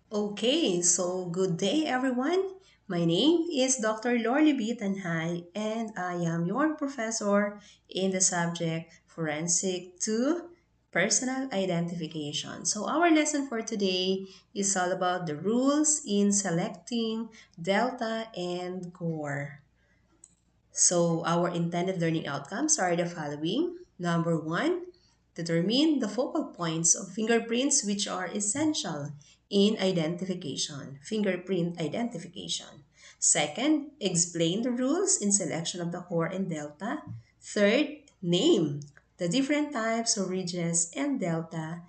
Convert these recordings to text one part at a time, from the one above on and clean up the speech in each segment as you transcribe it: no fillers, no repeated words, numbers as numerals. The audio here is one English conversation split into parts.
Okay, so good day everyone. My name is Dr. Lorly B. Tanhay and I am your professor in the subject Forensic to Personal Identification. So our lesson for today is all about the rules in selecting delta and core. So our intended learning outcomes are the following. Number one, determine the focal points of fingerprints which are essential in identification, fingerprint identification. Second, explain the rules in selection of the core and delta. Third, name the different types of ridges and delta.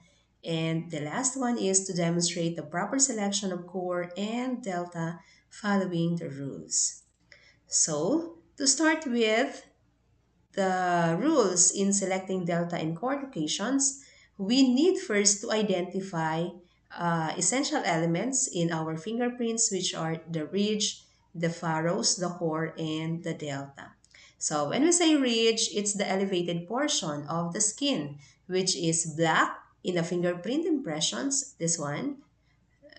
And the last one is to demonstrate the proper selection of core and delta following the rules. So, to start with the rules in selecting delta and core locations, we need first to identify essential elements in our fingerprints, which are the ridge, the furrows, the core, and the delta. So, when we say ridge, it's the elevated portion of the skin, which is black in the fingerprint impressions, this one,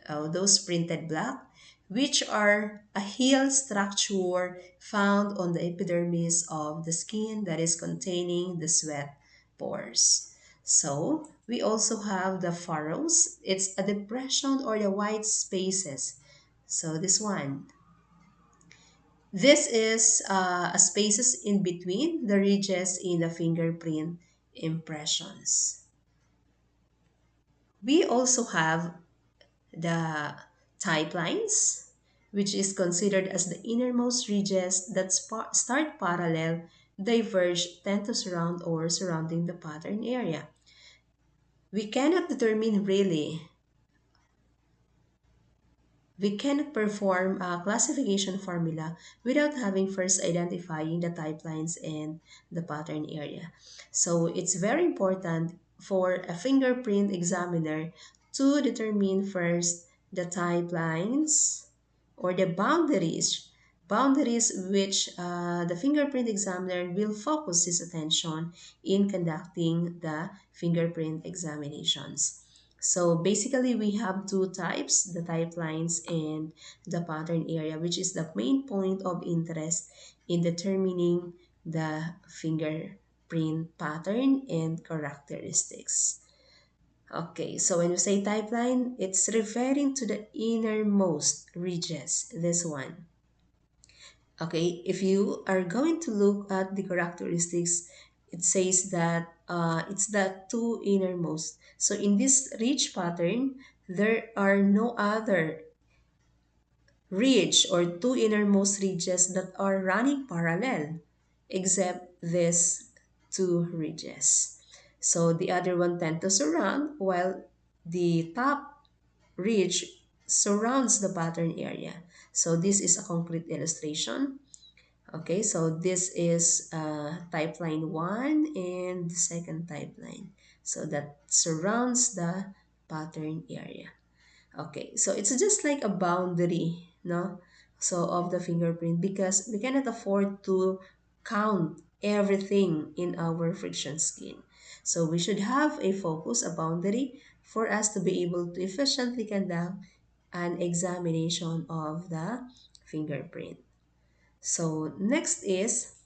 those printed black, which are a heel structure found on the epidermis of the skin that is containing the sweat pores. So, we also have the furrows. It's a depression or the white spaces. So, this one. This is a spaces in between the ridges in the fingerprint impressions. We also have the type lines, which is considered as the innermost ridges that start parallel, diverge, tend to surround or surrounding the pattern area. We cannot determine really, we cannot perform a classification formula without having first identifying the type lines and the pattern area. So it's very important for a fingerprint examiner to determine first the type lines or the boundaries which the fingerprint examiner will focus his attention in conducting the fingerprint examinations. So basically, we have two types, the type lines and the pattern area, which is the main point of interest in determining the fingerprint pattern and characteristics. Okay, so when you say type line, it's referring to the innermost ridges, this one. Okay, if you are going to look at the characteristics, it says that it's the two innermost. So in this ridge pattern, there are no other ridge or two innermost ridges that are running parallel except these two ridges. So the other one tend to surround while the top ridge surrounds the pattern area. So this is a concrete illustration. Okay, so this is type line 1 and the second type line. So that surrounds the pattern area. Okay, so it's just like a boundary, no? So of the fingerprint because we cannot afford to count everything in our friction skin. So we should have a focus, a boundary for us to be able to efficiently conduct an examination of the fingerprint. So next is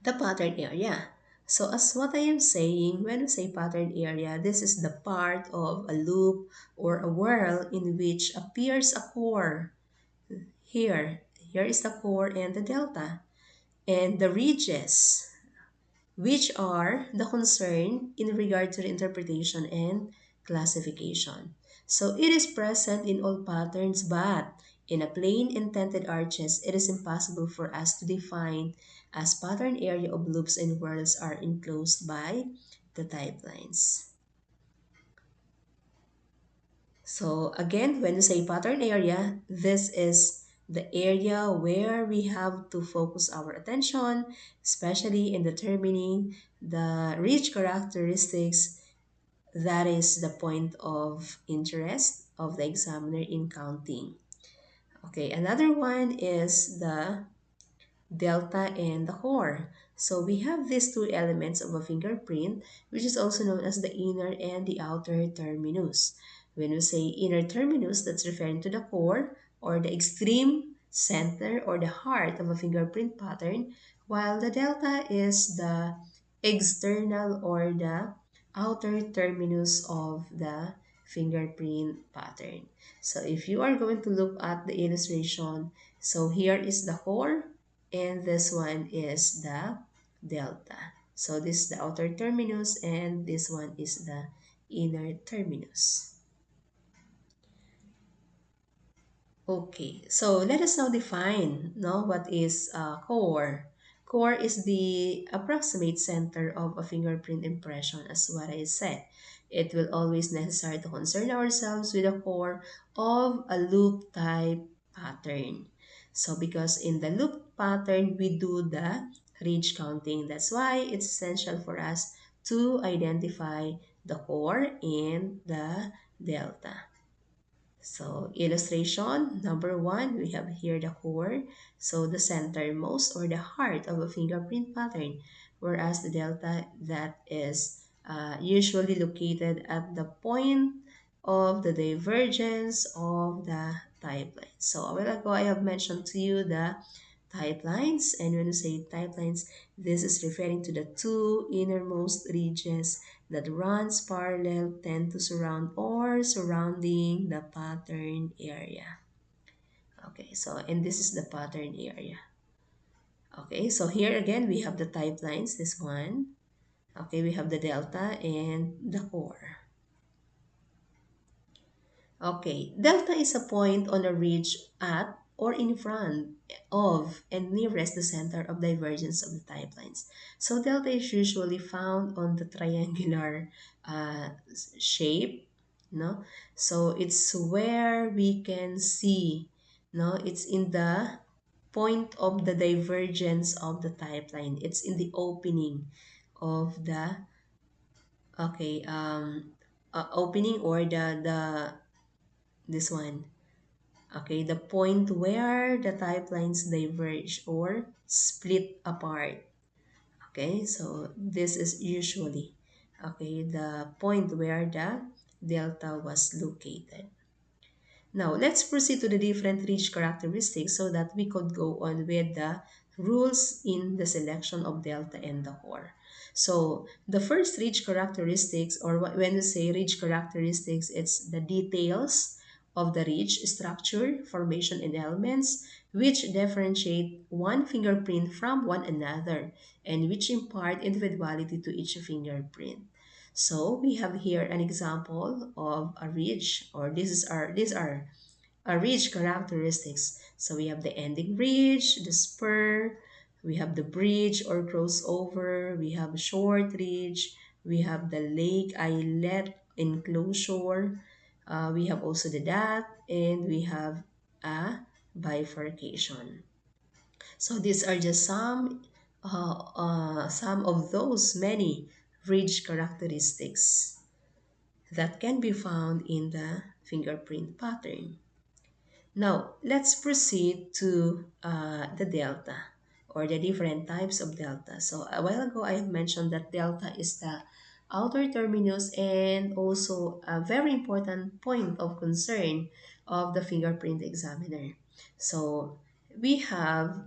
the pattern area. So as what I am saying, when we say pattern area, this is the part of a loop or a whirl in which appears a core. Here, here is the core and the delta. And the ridges, which are the concern in regard to the interpretation and classification. So it is present in all patterns, but in a plane and tented arches, it is impossible for us to define as pattern area of loops and whirls are enclosed by the type lines. So again, when you say pattern area, this is the area where we have to focus our attention, especially in determining the ridge characteristics. That is the point of interest of the examiner in counting. Okay, another one is the delta and the core. So we have these two elements of a fingerprint, which is also known as the inner and the outer terminus. When we say inner terminus, that's referring to the core or the extreme center or the heart of a fingerprint pattern, while the delta is the external or the outer terminus of the fingerprint pattern. So if you are going to look at the illustration, so here is the core and this one is the delta. So this is the outer terminus and this one is the inner terminus. Okay, so let us now define what is core. Core is the approximate center of a fingerprint impression, as what I said. It will always necessary to concern ourselves with the core of a loop type pattern. So because in the loop pattern, we do the ridge counting. That's why it's essential for us to identify the core and the delta. So illustration number one, we have here the core, so the centermost or the heart of a fingerprint pattern, whereas the delta that is usually located at the point of the divergence of the type line. So a while ago, I have mentioned to you the type lines, and when you say type lines, this is referring to the two innermost ridges that runs parallel tend to surround or surrounding the pattern area. Okay, so and this is the pattern area. Okay, so here again we have the type lines, this one. Okay, we have the delta and the core. Okay, delta is a point on a ridge at or in front of and nearest the center of divergence of the type lines. So delta is usually found on the triangular shape, no? So it's where we can see, no? It's in the point of the divergence of the type line. It's in the opening of the, okay, opening or the this one. Okay, the point where the type lines diverge or split apart. Okay, so this is usually, okay, the point where the delta was located. Now, let's proceed to the different ridge characteristics so that we could go on with the rules in the selection of delta and the core. So, the first ridge characteristics, or when we say ridge characteristics, it's the details of the ridge structure, formation, and elements which differentiate one fingerprint from one another and which impart individuality to each fingerprint. So we have here an example of a ridge, or these are a ridge characteristics. So we have the ending ridge, the spur, we have the bridge or crossover, we have short ridge, we have the lake islet enclosure, we have also the dot, and we have a bifurcation. So these are just some of those many ridge characteristics that can be found in the fingerprint pattern. Now, let's proceed to the delta or the different types of delta. So a while ago, I have mentioned that delta is the outer terminus and also a very important point of concern of the fingerprint examiner. So we have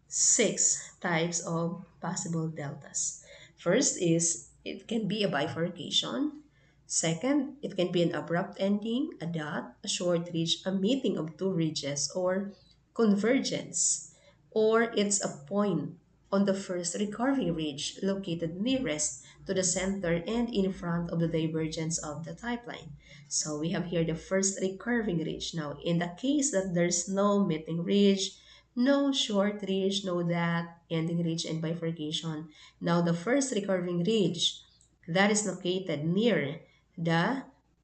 six types of possible deltas. First is it can be a bifurcation. Second, it can be an abrupt ending, a dot, a short ridge, a meeting of two ridges, or convergence. Or it's a point on the first recurving ridge located nearest to the center and in front of the divergence of the type line. So we have here the first recurving ridge. Now, in the case that there's no meeting ridge, no short ridge, no that, ending ridge, and bifurcation. Now, the first recurving ridge that is located near the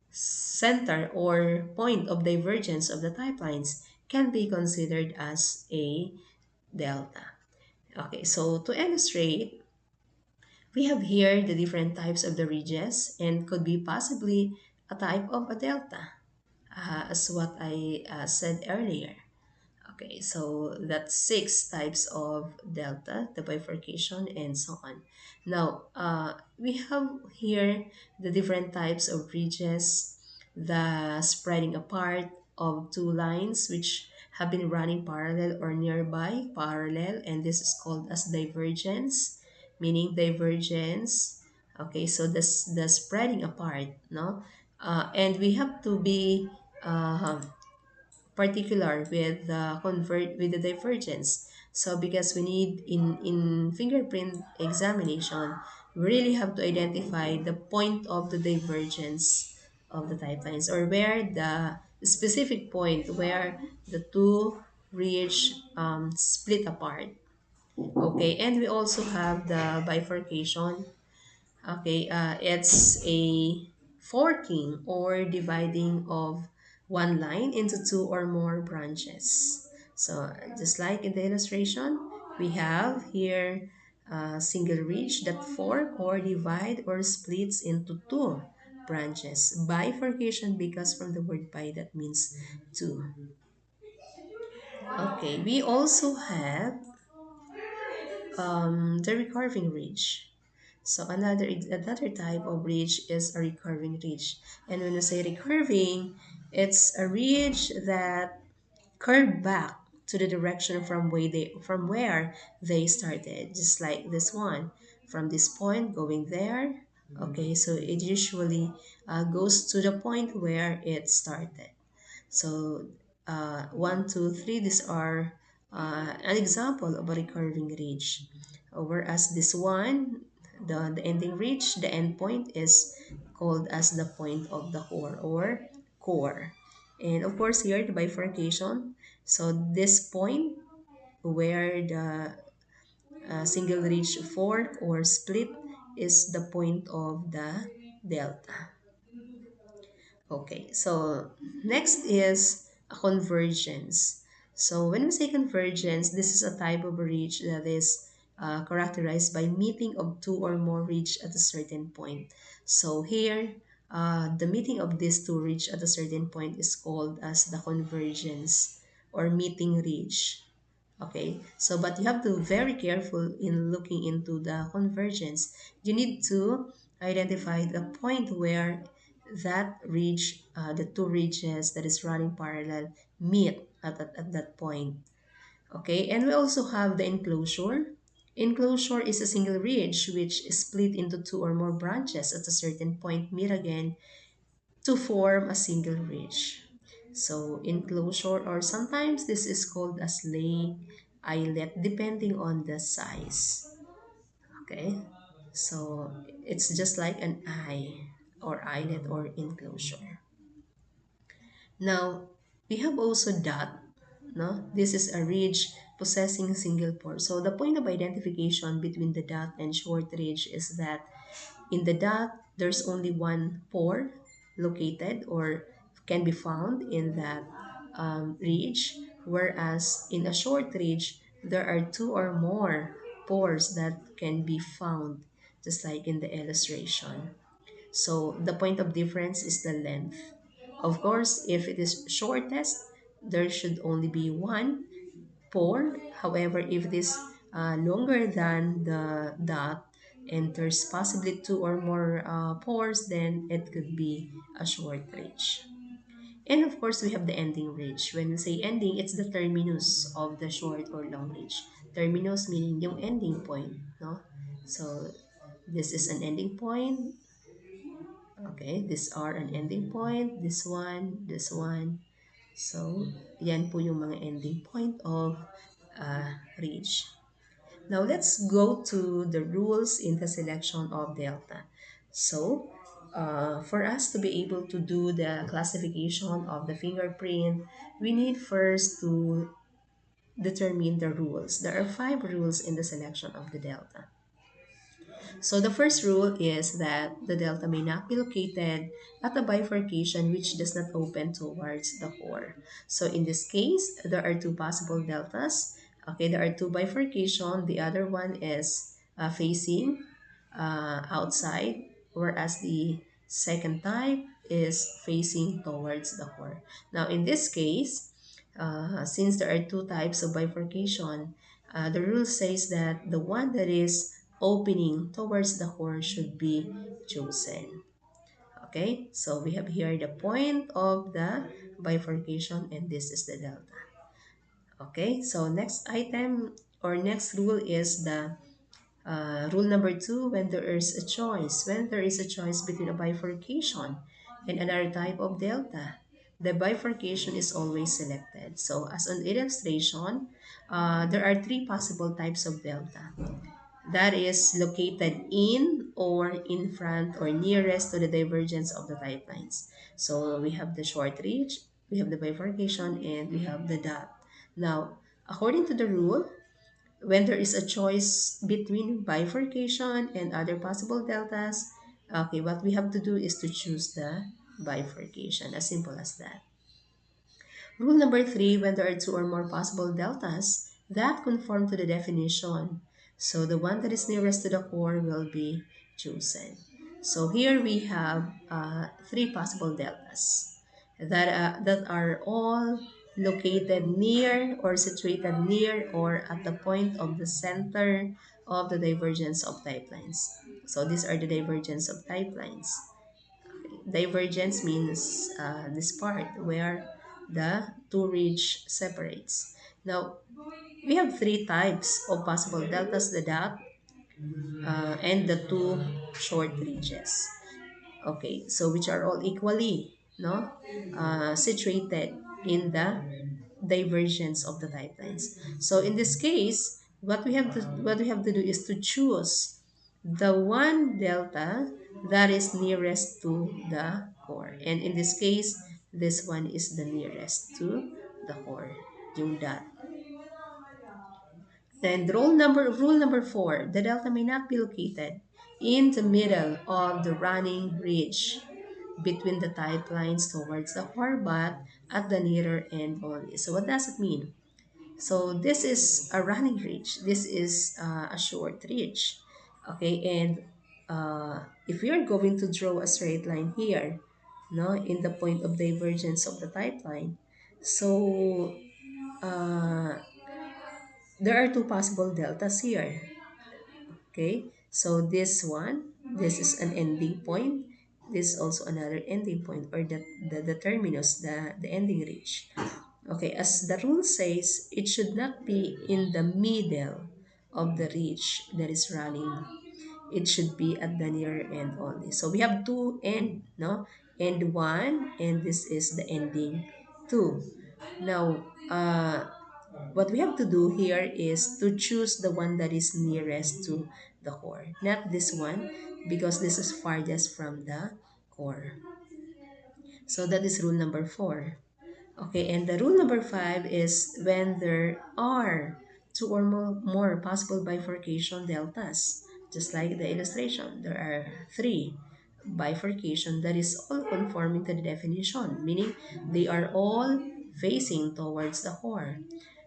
center or point of divergence of the type lines can be considered as a delta. Okay, so to illustrate, we have here the different types of the ridges and could be possibly a type of a delta, as what I said earlier. Okay, so that's six types of delta, the bifurcation, and so on. Now, we have here the different types of ridges. the spreading apart of two lines which have been running parallel or nearby parallel, and this is called as divergence, meaning divergence. Okay, so this the spreading apart, no, and we have to be uh, particular with the convert with the divergence. So because we need in fingerprint examination, we really have to identify the point of the divergence of the type lines, or where the specific point where the two ridge split apart. Okay, and we also have the bifurcation. Okay, it's a forking or dividing of one line into two or more branches. So just like in the illustration, we have here a single ridge that fork or divide or splits into two branches. Bifurcation because from the word bi that means two. Okay, we also have the recurving ridge. So another type of ridge is a recurving ridge. And when we say recurving, it's a ridge that curve back to the direction from where they started, just like this one, from this point going there. Okay, so it usually goes to the point where it started. So, 1, 2, 3, these are an example of a recurving ridge. Whereas this one, the ending ridge, the end point is called as the point of the core or core. And of course, here the bifurcation. So, this point where the single ridge fork or split is the point of the delta. Okay, so next is a convergence. So when we say convergence, this is a type of ridge that is characterized by meeting of two or more ridge at a certain point. So here, the meeting of these two ridge at a certain point is called as the convergence or meeting ridge. Okay, so but you have to be very careful in looking into the convergence. You need to identify the point where that ridge, the two ridges that is running parallel meet at that point. Okay, and we also have the enclosure. Enclosure is a single ridge which is split into two or more branches at a certain point meet again to form a single ridge. So enclosure, or sometimes this is called as lake, eyelet, depending on the size. Okay, so it's just like an eye or eyelet or enclosure. Now, we have also dot. No? This is a ridge possessing single pore. So the point of identification between the dot and short ridge is that in the dot, there's only one pore located or can be found in that ridge, whereas in a short ridge, there are two or more pores that can be found, just like in the illustration. So the point of difference is the length. Of course, if it is shortest, there should only be one pore. However, if it is longer than the dot and there's possibly two or more pores, then it could be a short ridge. And of course, we have the ending ridge. When we say ending, it's the terminus of the short or long ridge. Terminus meaning yung ending point, no? So this is an ending point. Okay, these are an ending point. This one, this one. So, yan po yung mga ending point of ridge. Now, let's go to the rules in the selection of delta. So, for us to be able to do the classification of the fingerprint, we need first to determine the rules. There are 5 rules in the selection of the delta. So the first rule is that the delta may not be located at a bifurcation which does not open towards the core. So in this case, there are two possible deltas. Okay, there are two bifurcation. The other one is facing outside, whereas the second type is facing towards the core. Now in this case, since there are two types of bifurcation, the rule says that the one that is opening towards the core should be chosen. Okay, so we have here the point of the bifurcation, and this is the delta. Okay, so next item or next rule is the rule number two. When there is a choice, between a bifurcation and another type of delta, the bifurcation is always selected. So as an illustration, there are three possible types of delta that is located in or in front or nearest to the divergence of the type lines. So we have the short reach, we have the bifurcation, and we have the dot. Now, according to the rule, when there is a choice between bifurcation and other possible deltas, okay, what we have to do is to choose the bifurcation, as simple as that. Rule number three, when there are two or more possible deltas that conform to the definition, so the one that is nearest to the core will be chosen. So here we have three possible deltas that are all located near or situated near or at the point of the center of the divergence of type lines. So these are the divergence of type lines. Divergence means this part where the two ridge separates. Now, we have three types of possible deltas, the dot and the two short ridges. Okay, so which are all equally situated in the divergence of the type lines. So in this case, what we have to do is to choose the one delta that is nearest to the core. And in this case, this one is the nearest to the core, yung dot. Then rule number four, the delta may not be located in the middle of the running ridge between the type lines towards the core, but at the nearer end only. So what does it mean? So this is a running ridge. This is a short ridge. Okay, and if we are going to draw a straight line here, no, in the point of divergence of the type line, so uh, there are two possible deltas here. Okay, so this is an ending point. This is also another ending point, or the terminus, the ending ridge. Okay, as the rule says, it should not be in the middle of the ridge that is running. It should be at the near end only. So we have two end, no? End one, and this is the ending two. Now, what we have to do here is to choose the one that is nearest to the core, not this one, because this is farthest from the core. So that is rule number four. Okay, and the rule number five is when there are two or more possible bifurcation deltas, just like the illustration, there are three bifurcation that is all conforming to the definition, meaning they are all facing towards the core.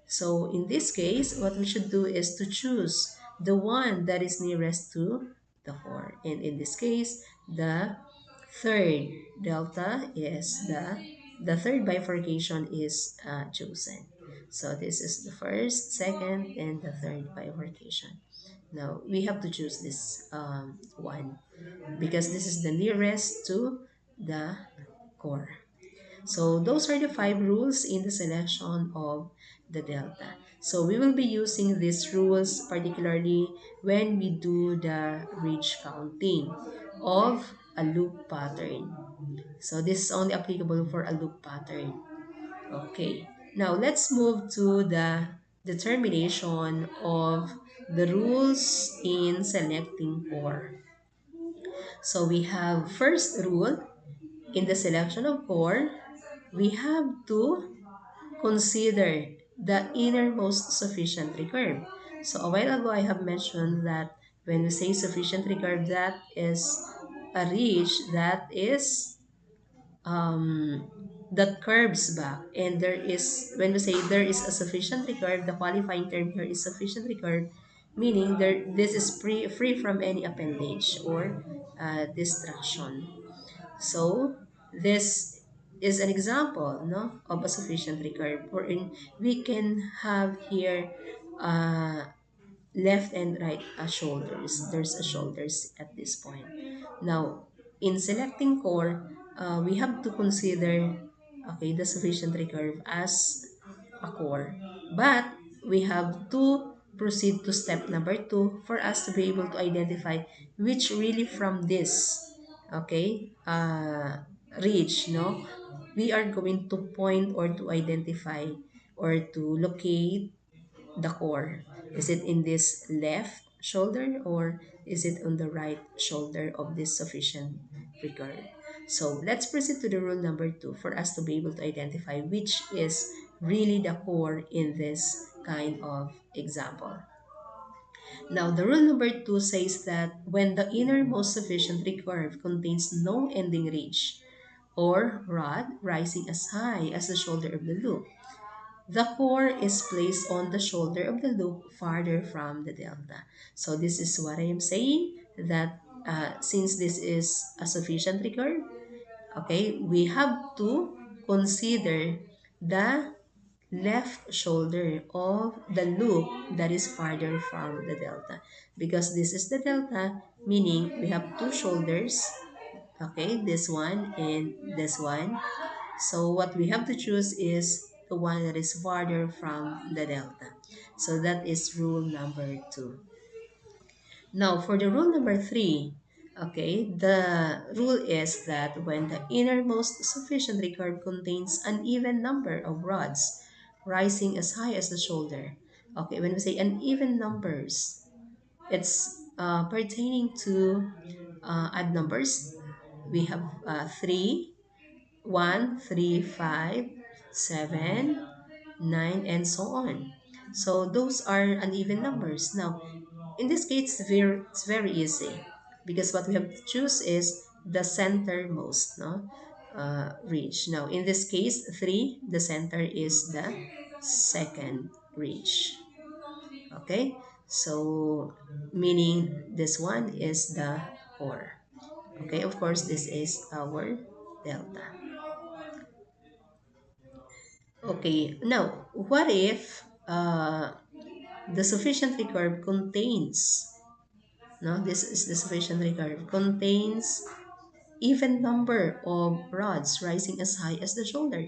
So in this case, what we should do is to choose the one that is nearest to the core. And in this case, the third delta is the third bifurcation is chosen. So this is the first, second, and the third bifurcation. Now we have to choose this one because this is the nearest to the core. So those are the five rules in the selection of the delta. So we will be using these rules particularly when we do the ridge counting of a loop pattern. So this is only applicable for a loop pattern. Okay, now let's move to the determination of the rules in selecting core. So we have first rule in the selection of core, we have to consider the innermost sufficient recurve. So a while ago I have mentioned that when we say sufficient recurve, that is a ridge that is um, that curves back, and there is, when we say there is a sufficient recurve, the qualifying term here is sufficient recurve, meaning this is free from any appendage or distraction. So this is an example, no, of a sufficient recurve, wherein we can have here uh, left and right shoulders. There's a shoulders at this point. Now, in selecting core, we have to consider, okay, the sufficient recurve as a core. But we have to proceed to step number two for us to be able to identify which really from this, okay, reach, no, we are going to point or to identify or to locate the core. Is it in this left shoulder or is it on the right shoulder of this sufficient recurve? So let's proceed to the rule number two for us to be able to identify which is really the core in this kind of example. Now, the rule number two says that when the innermost sufficient recurve contains no ending ridge or rod rising as high as the shoulder of the loop, the core is placed on the shoulder of the loop farther from the delta. So this is what I am saying, that since this is a sufficient recurve, okay, we have to consider the left shoulder of the loop that is farther from the delta. Because this is the delta, meaning we have two shoulders, okay, this one and this one. So what we have to choose is the one that is farther from the delta. So that is rule number two. Now for the rule number three, okay, the rule is that when the innermost sufficient recurve contains an even number of rods rising as high as the shoulder. Okay, when we say uneven numbers, it's pertaining to odd numbers. We have 3, 1, 3, 5, 7, 9, and so on. So those are uneven numbers. Now, in this case, it's very easy because what we have to choose is the centermost, no, ridge. Now, in this case, 3, the center is the second ridge. Okay, so meaning this one is the core. Okay, of course, this is our delta. Okay, now what if the sufficient recurve contains, no, this is the sufficient recurve, contains even number of rods rising as high as the shoulder.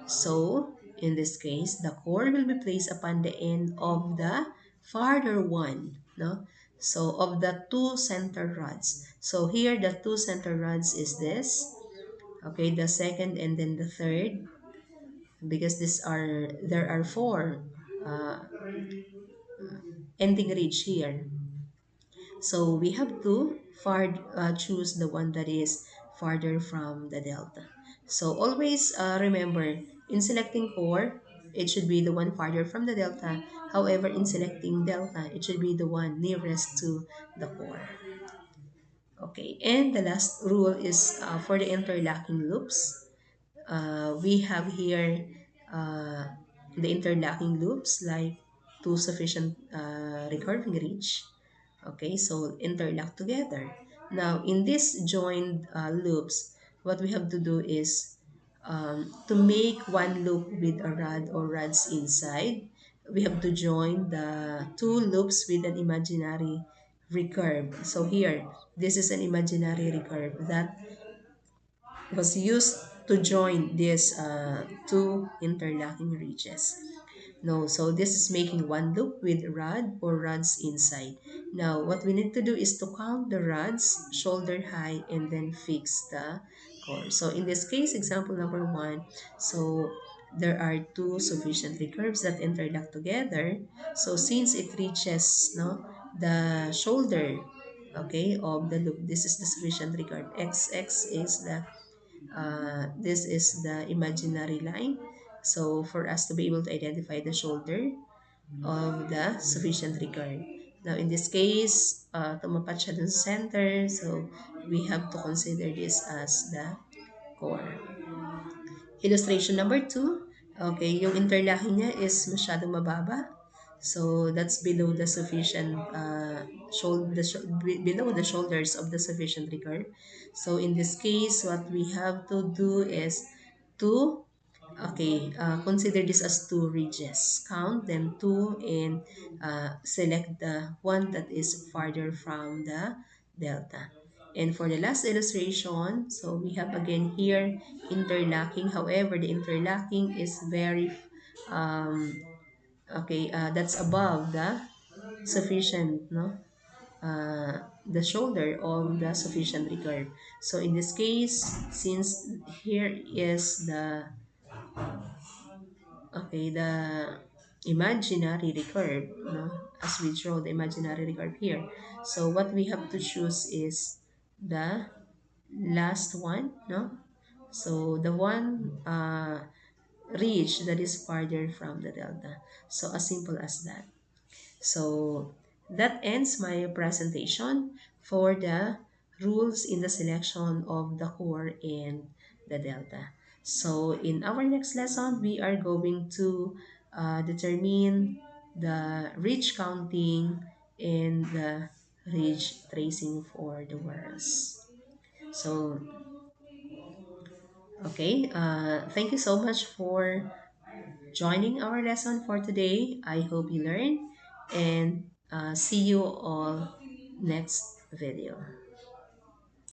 So, in this case, the core will be placed upon the end of the farther one, no? So, of the two center rods. So, here the two center rods is this, okay, the second and then the third, because there are four uh, ending ridge here. So we have to choose the one that is farther from the delta. So always remember, in selecting core, it should be the one farther from the delta. However, in selecting delta, it should be the one nearest to the core. Okay, and the last rule is for the interlocking loops. We have here uh, the interlocking loops like two sufficient recurving ridge. Okay, so interlock together. Now, in these joined loops, what we have to do is to make one loop with a rod or rods inside, we have to join the two loops with an imaginary recurve. So here, this is an imaginary recurve that was used to join these two interlocking ridges. No, so this is making one loop with rod or rods inside. Now, what we need to do is to count the rods shoulder high and then fix the core. So in this case, example number one, so there are two sufficient recurves that interlock together. So since it reaches, no, the shoulder, okay, of the loop, this is the sufficient recurve. X is the this is the imaginary line. So for us to be able to identify the shoulder of the sufficient recurve. Now in this case, tumapat siya dun sa center. So we have to consider this as the core. Illustration number 2. Okay, yung interlocking niya is masyadong mababa. So that's below the sufficient below the shoulders of the sufficient recurve. So in this case, what we have to do is to consider this as two ridges. Count them two and select the one that is farther from the delta. And for the last illustration, so we have again here interlocking. However, the interlocking is very, um, okay, that's above the sufficient, no? The shoulder of the sufficient recurve. So in this case, since here is the, okay, the imaginary recurve, no? As we draw the imaginary recurve here. So what we have to choose is the last one, no? So the one ridge that is farther from the delta. So as simple as that. So that ends my presentation for the rules in the selection of the core and the delta. So in our next lesson, we are going to determine the ridge counting and the ridge tracing for the words. So, okay, thank you so much for joining our lesson for today. I hope you learned and see you all next video.